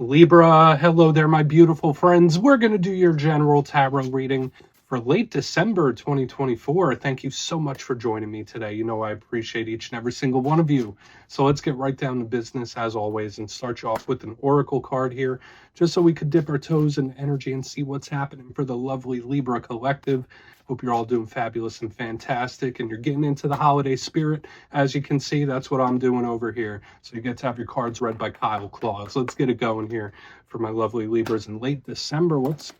Libra, hello there, my beautiful friends. We're going to do your general tarot reading for late December 2024. Thank you so much for joining me today. You know I appreciate each and every single one of you. So let's get right down to business as always and start you off with an oracle card here, just so we could dip our toes in energy and see what's happening for the lovely Libra collective. Hope you're all doing fabulous and fantastic and you're getting into the holiday spirit. As you can see, that's what I'm doing over here. So you get to have your cards read by Kyle Claus. Let's get it going here for my lovely Libras in late December. What's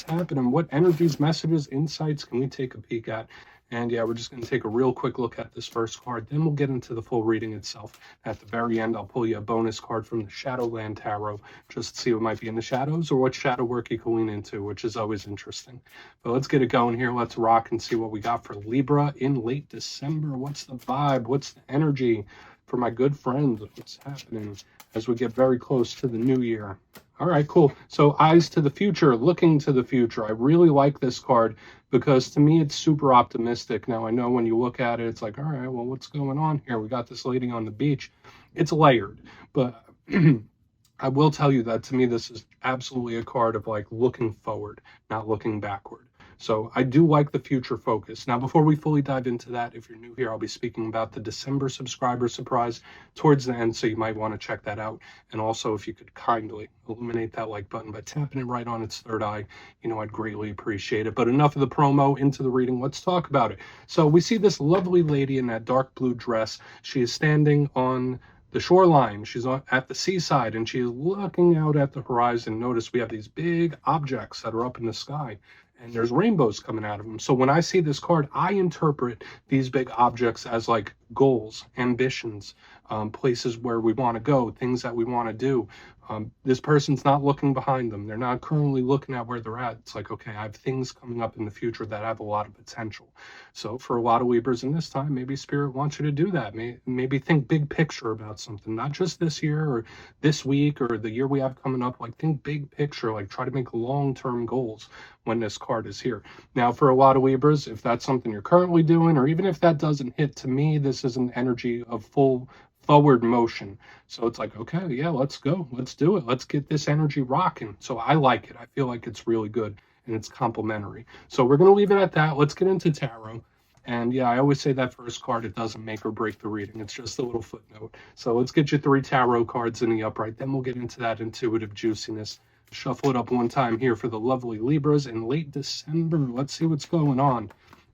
happening? What energies, messages, insights can we take a peek at? And yeah, we're just going to take a real quick look at this first card. Then we'll get into the full reading itself. At the very end, I'll pull you a bonus card from the Shadowland Tarot, just to see what might be in the shadows or what shadow work you can lean into, which is always interesting. But let's get it going here. Let's rock and see what we got for Libra in late December. What's the vibe? What's the energy for my good friends? What's happening as we get very close to the new year? All right, cool. So eyes to the future, looking to the future. I really like this card because to me, it's super optimistic. Now, I know when you look at it, it's like, all right, well, what's going on here? We got this lady on the beach. It's layered, but I will tell you that to me, this is absolutely a card of like looking forward, not looking backward. So I do like the future focus. Now, before we fully dive into that, if you're new here, I'll be speaking about the December subscriber surprise towards the end, so you might want to check that out. And also, if you could kindly illuminate that like button by tapping it right on its third eye, I'd greatly appreciate it. But enough of the promo, into the reading. Let's talk about it. So we see this lovely lady in that dark blue dress. She is standing on the shoreline. She's at the seaside and she is looking out at the horizon. Notice we have these big objects that are up in the sky and there's rainbows coming out of them. So when I see this card, I interpret these big objects as like goals, ambitions, places where we want to go, things that we want to do. This person's not looking behind them. They're not currently looking at where they're at. It's like, okay, I have things coming up in the future that have a lot of potential. So for a lot of Libras in this time, maybe Spirit wants you to do that. Maybe think big picture about something, not just this year or this week or the year we have coming up. Like think big picture, like try to make long-term goals when this card is here. Now, for a lot of Libras, if that's something you're currently doing, or even if that doesn't hit, to me, this is an energy of full forward motion. So it's like, okay, yeah, let's go. Let's do it. Let's get this energy rocking. So I like it. I feel like it's really good and it's complementary. So we're going to leave it at that. Let's get into tarot. And yeah, I always say that first card, it doesn't make or break the reading. It's just a little footnote. So let's get you 3 tarot cards in the upright. Then we'll get into that intuitive juiciness. Shuffle it up one time here for the lovely Libras in late December. Let's see what's going on.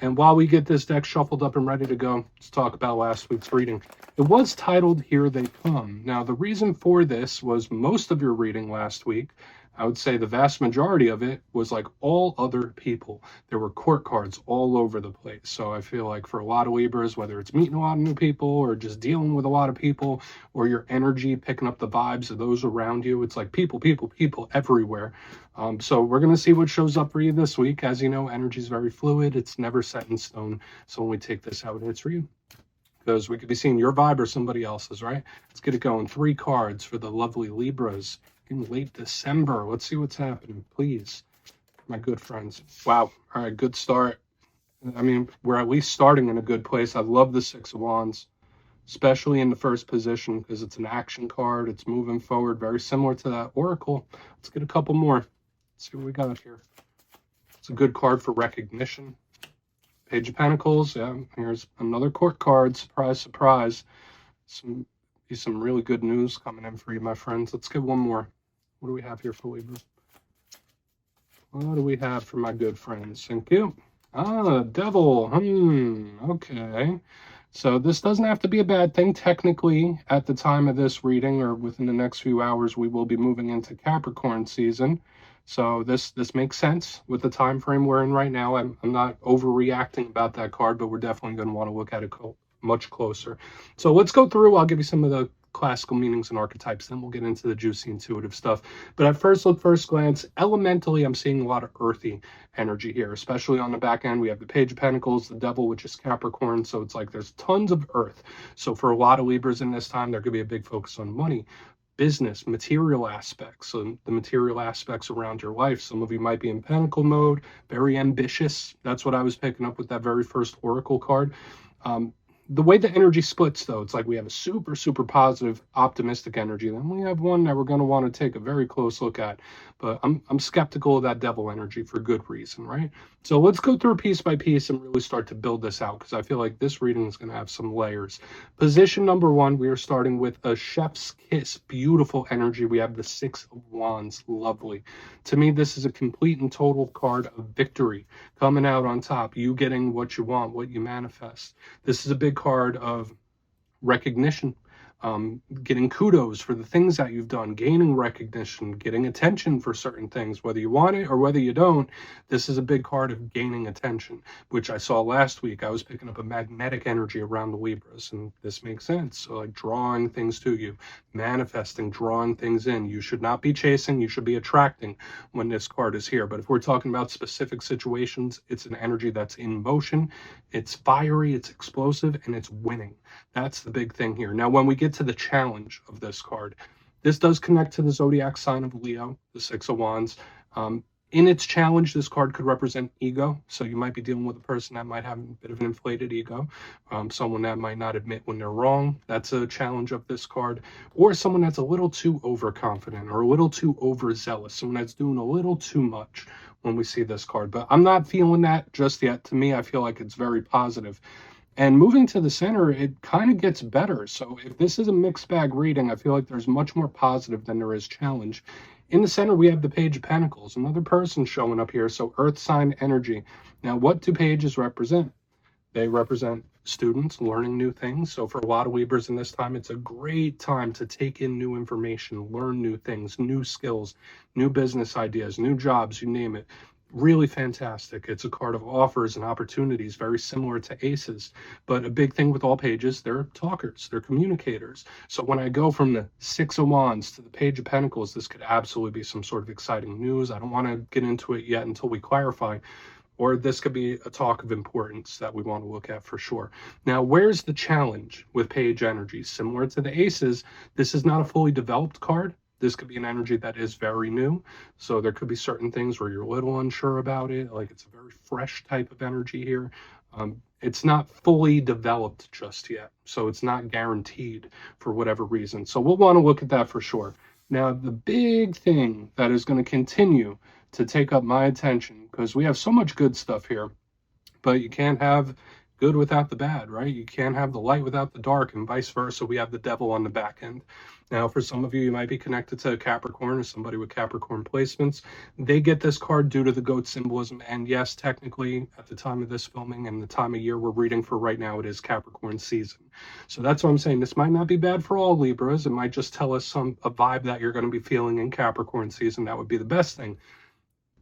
And while we get this deck shuffled up and ready to go, let's talk about last week's reading. It was titled Here They Come. Now, the reason for this was most of your reading last week, I would say the vast majority of it was like all other people. There were court cards all over the place. So I feel like for a lot of Libras, whether it's meeting a lot of new people or just dealing with a lot of people or your energy, picking up the vibes of those around you, it's like people everywhere. So we're going to see what shows up for you this week. As you know, energy is very fluid. It's never set in stone. So when we take this out, it's for you. Because we could be seeing your vibe or somebody else's, right? Let's get it going. 3 cards for the lovely Libras in late December. Let's see what's happening, please, my good friends. Wow. All right, good start. I mean, we're at least starting in a good place. I love the 6 of Wands, especially in the first position because it's an action card. It's moving forward, very similar to that Oracle. Let's get a couple more. Let's see what we got here. It's a good card for recognition. Page of Pentacles. Yeah, here's another court card. Surprise, surprise. Some really good news coming in for you, my friends. Let's get one more. What do we have here for Libra? What do we have for my good friends? Thank you. Devil. Okay. So this doesn't have to be a bad thing. Technically, at the time of this reading or within the next few hours, we will be moving into Capricorn season. So this makes sense with the time frame we're in right now. I'm not overreacting about that card, but we're definitely going to want to look at it much closer. So let's go through. I'll give you some of the classical meanings and archetypes, then we'll get into the juicy intuitive stuff. But at first glance, elementally, I'm seeing a lot of earthy energy here, especially on the back end. We have the Page of Pentacles, the Devil, which is Capricorn. So it's like there's tons of earth. So for a lot of Libras in this time, there could be a big focus on money, business, material aspects, so the material aspects around your life. Some of you might be in Pentacle mode, very ambitious. That's what I was picking up with that very first Oracle card. The way the energy splits, though, it's like we have a super, super positive, optimistic energy. Then we have one that we're going to want to take a very close look at. But I'm skeptical of that devil energy for good reason, right? So let's go through piece by piece and really start to build this out, because I feel like this reading is going to have some layers. Position number 1, we are starting with a chef's kiss. Beautiful energy. We have the 6 of Wands. Lovely. To me, this is a complete and total card of victory. Coming out on top. You getting what you want, what you manifest. This is a big card of recognition, getting kudos for the things that you've done, gaining recognition, getting attention for certain things, whether you want it or whether you don't. This is a big card of gaining attention, which I saw last week. I was picking up a magnetic energy around the Libras, and this makes sense. So like drawing things to you, manifesting, drawing things in. You should not be chasing, you should be attracting when this card is here. But if we're talking about specific situations, it's an energy that's in motion, it's fiery, it's explosive, and it's winning. That's the big thing here. Now, when we get to the challenge of this card, this does connect to the zodiac sign of Leo, the 6 of Wands. In its challenge, this card could represent ego. So you might be dealing with a person that might have a bit of an inflated ego, someone that might not admit when they're wrong. That's a challenge of this card. Or someone that's a little too overconfident or a little too overzealous, someone that's doing a little too much when we see this card. But I'm not feeling that just yet. To me, I feel like it's very positive. And moving to the center, it kind of gets better. So if this is a mixed bag reading, I feel like there's much more positive than there is challenge. In the center, we have the Page of Pentacles, another person showing up here. So earth sign energy. Now, what do pages represent? They represent students learning new things. So for a lot of Libras in this time, it's a great time to take in new information, learn new things, new skills, new business ideas, new jobs, you name it. Really fantastic. It's a card of offers and opportunities, very similar to aces. But a big thing with all pages, they're talkers, they're communicators. So when I go from the 6 of Wands to the Page of Pentacles, this could absolutely be some sort of exciting news. I don't want to get into it yet until we clarify. Or this could be a talk of importance that we want to look at for sure. Now, where's the challenge with page energy? Similar to the aces, this is not a fully developed card. This could be an energy that is very new. So there could be certain things where you're a little unsure about it. Like it's a very fresh type of energy here. It's not fully developed just yet. So it's not guaranteed for whatever reason. So we'll want to look at that for sure. Now, the big thing that is going to continue to take up my attention, because we have so much good stuff here, but you can't have good without the bad, right? You can't have the light without the dark, and vice versa. We have the devil on the back end. Now, for some of you, you might be connected to Capricorn or somebody with Capricorn placements. They get this card due to the goat symbolism. And yes, technically, at the time of this filming and the time of year we're reading for right now, it is Capricorn season. So that's what I'm saying. This might not be bad for all Libras. It might just tell us a vibe that you're going to be feeling in Capricorn season. That would be the best thing.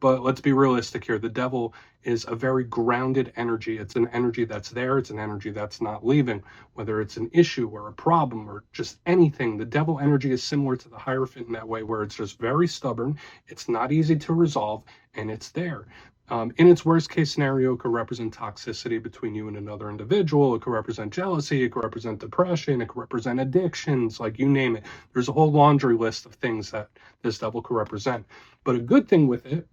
But let's be realistic here. The devil is a very grounded energy. It's an energy that's there. It's an energy that's not leaving. Whether it's an issue or a problem or just anything, the devil energy is similar to the Hierophant in that way, where it's just very stubborn. It's not easy to resolve, and it's there. In its worst case scenario, it could represent toxicity between you and another individual. It could represent jealousy. It could represent depression. It could represent addictions, like you name it. There's a whole laundry list of things that this devil could represent. But a good thing with it,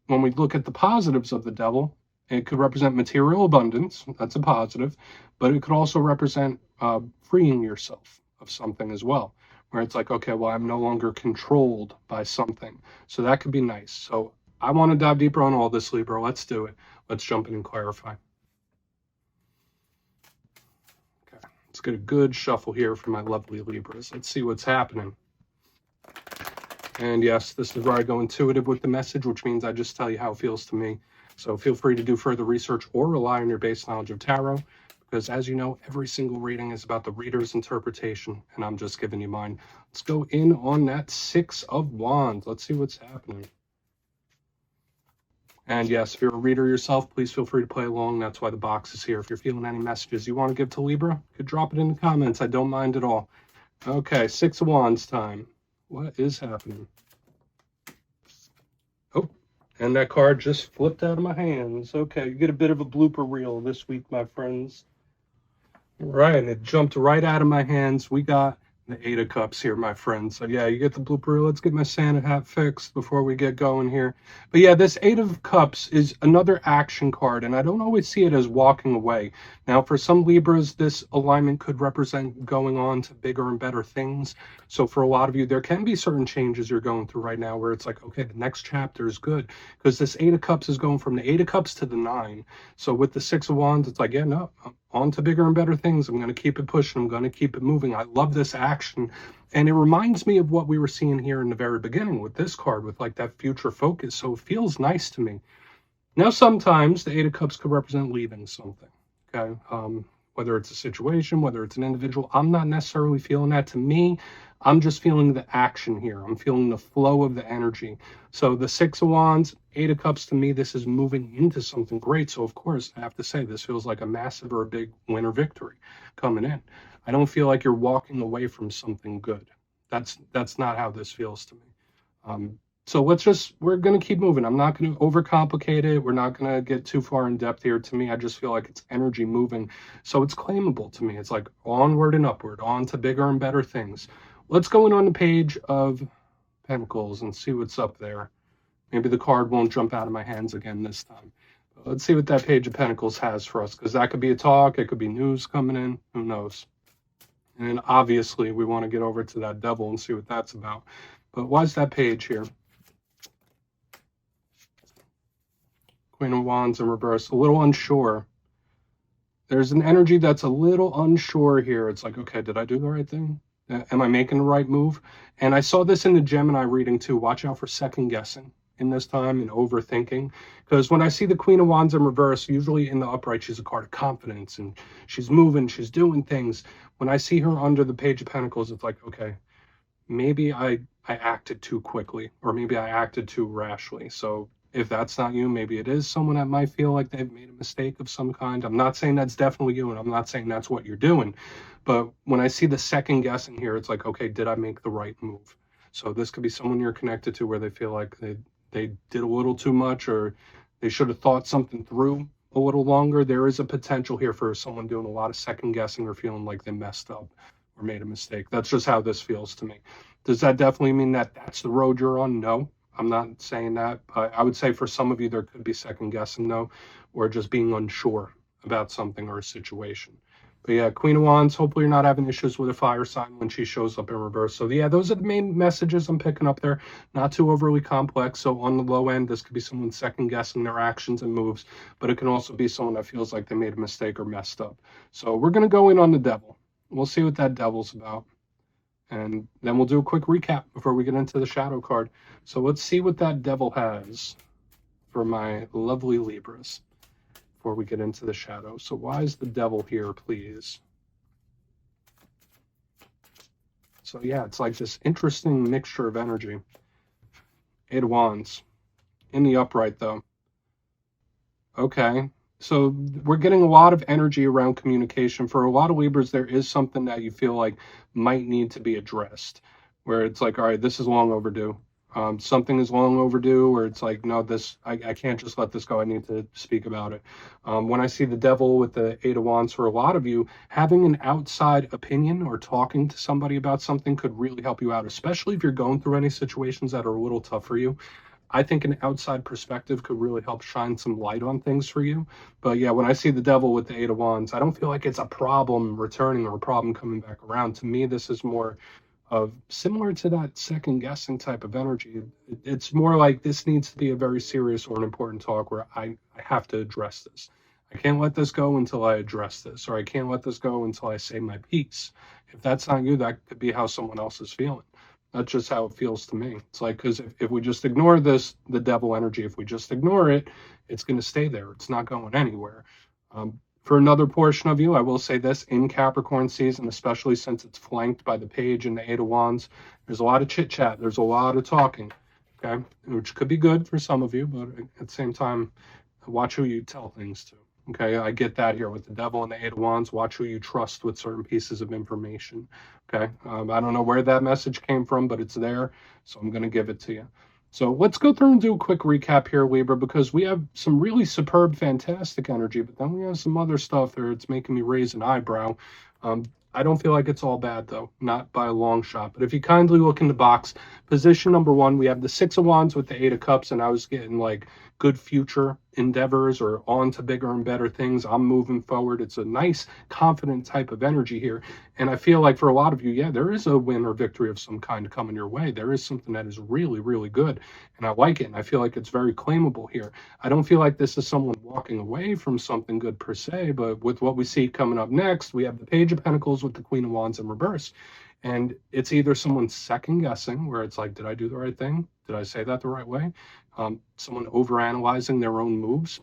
when we look at the positives of the devil, it could represent material abundance. That's a positive. But it could also represent freeing yourself of something as well, where it's like, okay, well, I'm no longer controlled by something. So that could be nice. So I want to dive deeper on all this, Libra. Let's do it. Let's jump in and clarify. Okay, let's get a good shuffle here for my lovely Libras. Let's see what's happening. And yes, this is where I go intuitive with the message, which means I just tell you how it feels to me. So feel free to do further research or rely on your base knowledge of tarot, because as you know, every single reading is about the reader's interpretation, and I'm just giving you mine. Let's go in on that 6 of Wands. Let's see what's happening. And yes, if you're a reader yourself, please feel free to play along. That's why the box is here. If you're feeling any messages you want to give to Libra, you could drop it in the comments. I don't mind at all. Okay, 6 of Wands time. What is happening? Oh, and that card just flipped out of my hands. Okay, you get a bit of a blooper reel this week, my friends. All right, it jumped right out of my hands. We got The Eight of Cups here, my friend. So yeah, you get the blooper. Let's get my Santa hat fixed before we get going here. But yeah, this Eight of Cups is another action card, and I don't always see it as walking away. Now, for some Libras, this alignment could represent going on to bigger and better things. So for a lot of you, there can be certain changes you're going through right now where it's like, okay, the next chapter is good. Because this Eight of Cups is going from the Eight of Cups to the Nine. So with the Six of Wands, it's like, yeah, no, on to bigger and better things. I'm going to keep it pushing. I'm going to keep it moving. I love this action. And it reminds me of what we were seeing here in the very beginning with this card, with like that future focus. So it feels nice to me. Now, sometimes the Eight of Cups could represent leaving something. Okay. Whether it's a situation, whether it's an individual, I'm not necessarily feeling that. To me, I'm just feeling the action here. I'm feeling the flow of the energy. So the Six of Wands, Eight of Cups, to me, this is moving into something great. So of course, I have to say this feels like a massive or a big win or victory coming in. I don't feel like you're walking away from something good. That's not how this feels to me. So we're going to keep moving. I'm not going to overcomplicate it. We're not going to get too far in depth here. To me, I just feel like it's energy moving. So it's claimable to me. It's like onward and upward, on to bigger and better things. Let's go in on the Page of Pentacles and see what's up there. Maybe the card won't jump out of my hands again this time. But let's see what that Page of Pentacles has for us, because that could be a talk. It could be news coming in. Who knows? And then obviously we want to get over to that Devil and see what that's about. But why is that page here? Queen of Wands in reverse, a little unsure. There's an energy that's a little unsure here. It's like, okay, did I do the right thing? Am I making the right move? And I saw this in the Gemini reading too. Watch out for second guessing in this time and overthinking. Because when I see the Queen of Wands in reverse, usually in the upright, she's a card of confidence and she's moving, she's doing things. When I see her under the Page of Pentacles, it's like, okay, maybe I acted too quickly, or maybe I acted too rashly. So if that's not you, maybe it is someone that might feel like they've made a mistake of some kind. I'm not saying that's definitely you, and I'm not saying that's what you're doing. But when I see the second guessing here, it's like, okay, did I make the right move? So this could be someone you're connected to where they feel like they did a little too much, or they should have thought something through a little longer. There is a potential here for someone doing a lot of second guessing or feeling like they messed up or made a mistake. That's just how this feels to me. Does that definitely mean that that's the road you're on? No, I'm not saying that. I would say for some of you, there could be second guessing though, or just being unsure about something or a situation. But yeah, Queen of Wands, hopefully you're not having issues with a fire sign when she shows up in reverse. So yeah, those are the main messages I'm picking up there. Not too overly complex. So on the low end, this could be someone second guessing their actions and moves, but it can also be someone that feels like they made a mistake or messed up. So we're going to go in on the Devil. We'll see what that Devil's about. And then we'll do a quick recap before we get into the shadow card. So let's see what that Devil has for my lovely Libras before we get into the shadow. So why is the Devil here, please? So yeah, it's like this interesting mixture of energy. Eight of Wands. In the upright though. Okay. So we're getting a lot of energy around communication. For a lot of Libras, there is something that you feel like might need to be addressed, where it's like, all right, this is long overdue. Something is long overdue, or it's like, no, I can't just let this go. I need to speak about it. When I see the Devil with the Eight of Wands, for a lot of you, having an outside opinion or talking to somebody about something could really help you out, especially if you're going through any situations that are a little tough for you. I think an outside perspective could really help shine some light on things for you. But yeah, when I see the Devil with the Eight of Wands, I don't feel like it's a problem returning or a problem coming back around. To me, this is more of similar to that second guessing type of energy. It's more like this needs to be a very serious or an important talk where I have to address this. I can't let this go until I address this, or I can't let this go until I say my piece. If that's not you, that could be how someone else is feeling. That's just how it feels to me. It's like, because if we just ignore this, the Devil energy, if we just ignore it, it's going to stay there. It's not going anywhere. For another portion of you, I will say this, in Capricorn season, especially since it's flanked by the Page and the Eight of Wands, there's a lot of chit chat. There's a lot of talking, okay, which could be good for some of you, but at the same time, watch who you tell things to. Okay, I get that here with the Devil and the Eight of Wands. Watch who you trust with certain pieces of information. Okay, I don't know where that message came from, but it's there, so I'm going to give it to you. So let's go through and do a quick recap here, Libra, because we have some really superb, fantastic energy, but then we have some other stuff there. It's making me raise an eyebrow. I don't feel like it's all bad, though, not by a long shot. But if you kindly look in the box, position number 1, we have the 6 of Wands with the 8 of Cups, and I was getting like good future endeavors or on to bigger and better things. I'm moving forward. It's a nice, confident type of energy here. And I feel like for a lot of you, yeah, there is a win or victory of some kind coming your way. There is something that is really, really good. And I like it. And I feel like it's very claimable here. I don't feel like this is someone walking away from something good per se, but with what we see coming up next, we have the Page of Pentacles with the Queen of Wands in reverse. And it's either someone second guessing, where it's like, did I do the right thing? Did I say that the right way? Someone overanalyzing their own moves.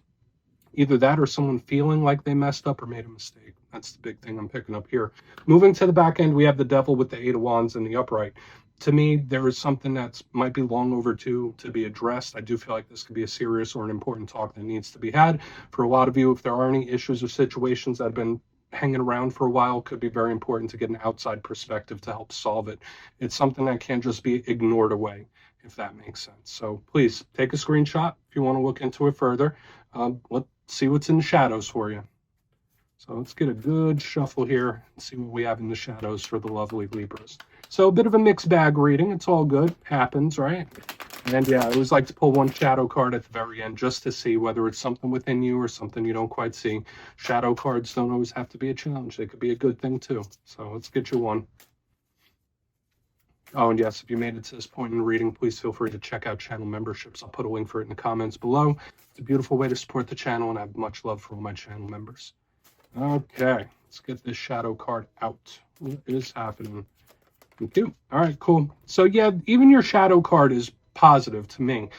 Either that or someone feeling like they messed up or made a mistake. That's the big thing I'm picking up here. Moving to the back end, we have the Devil with the 8 of Wands in the upright. To me, there is something that might be long overdue to be addressed. I do feel like this could be a serious or an important talk that needs to be had. For a lot of you, if there are any issues or situations that have been hanging around for a while, could be very important to get an outside perspective to help solve it. It's something that can't just be ignored away, if that makes sense. So please take a screenshot if you want to look into it further. Let's see what's in the shadows for you. So let's get a good shuffle here and see what we have in the shadows for the lovely Libras. So a bit of a mixed bag reading. It's all good. Happens, right? And yeah, I always like to pull one shadow card at the very end just to see whether it's something within you or something you don't quite see. Shadow cards don't always have to be a challenge. They could be a good thing too. So let's get you one. Oh, and yes, if you made it to this point in the reading, please feel free to check out channel memberships. I'll put a link for it in the comments below. It's a beautiful way to support the channel, and I have much love for all my channel members. Okay, let's get this shadow card out. What is happening? Thank you. All right, cool. So yeah, even your shadow card is positive to me.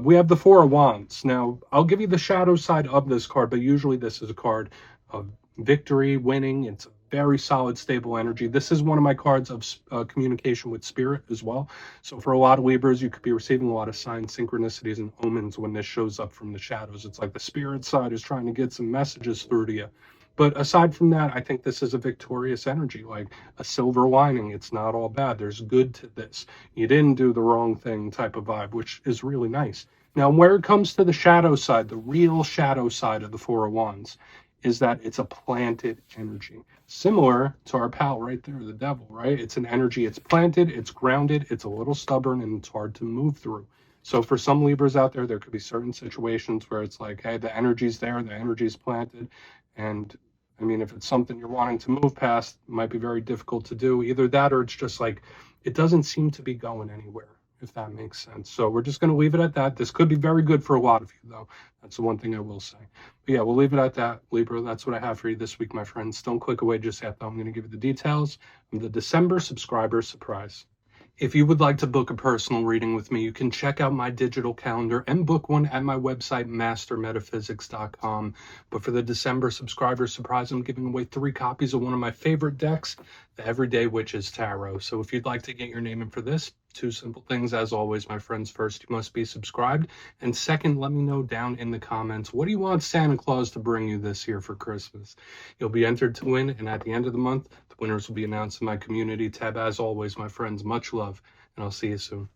We have the 4 of Wands. Now, I'll give you the shadow side of this card, but usually this is a card of victory, winning. It's a very solid, stable energy. This is one of my cards of communication with spirit as well. So for a lot of Libras, you could be receiving a lot of signs, synchronicities, and omens when this shows up from the shadows. It's like the spirit side is trying to get some messages through to you. But aside from that, I think this is a victorious energy, like a silver lining. It's not all bad. There's good to this. You didn't do the wrong thing type of vibe, which is really nice. Now, where it comes to the shadow side, the real shadow side of the 4 of Wands, is that it's a planted energy. Similar to our pal right there, the Devil, right? It's an energy, it's planted, it's grounded, it's a little stubborn, and it's hard to move through. So for some Libras out there, there could be certain situations where it's like, hey, the energy's there, the energy's planted. And I mean, if it's something you're wanting to move past, it might be very difficult to do. Either that or it's just like, it doesn't seem to be going anywhere, if that makes sense. So we're just going to leave it at that. This could be very good for a lot of you, though. That's the one thing I will say. But yeah, we'll leave it at that, Libra. That's what I have for you this week, my friends. Don't click away just yet, though. I'm going to give you the details of the December subscriber surprise. If you would like to book a personal reading with me, you can check out my digital calendar and book one at my website, mastermetaphysics.com. But for the December subscriber surprise, I'm giving away 3 copies of one of my favorite decks, the Everyday Witches Tarot. So if you'd like to get your name in for this, 2 simple things, as always, my friends. First, you must be subscribed. And second, let me know down in the comments, what do you want Santa Claus to bring you this year for Christmas? You'll be entered to win, and at the end of the month, the winners will be announced in my community tab. As always, my friends, much love, and I'll see you soon.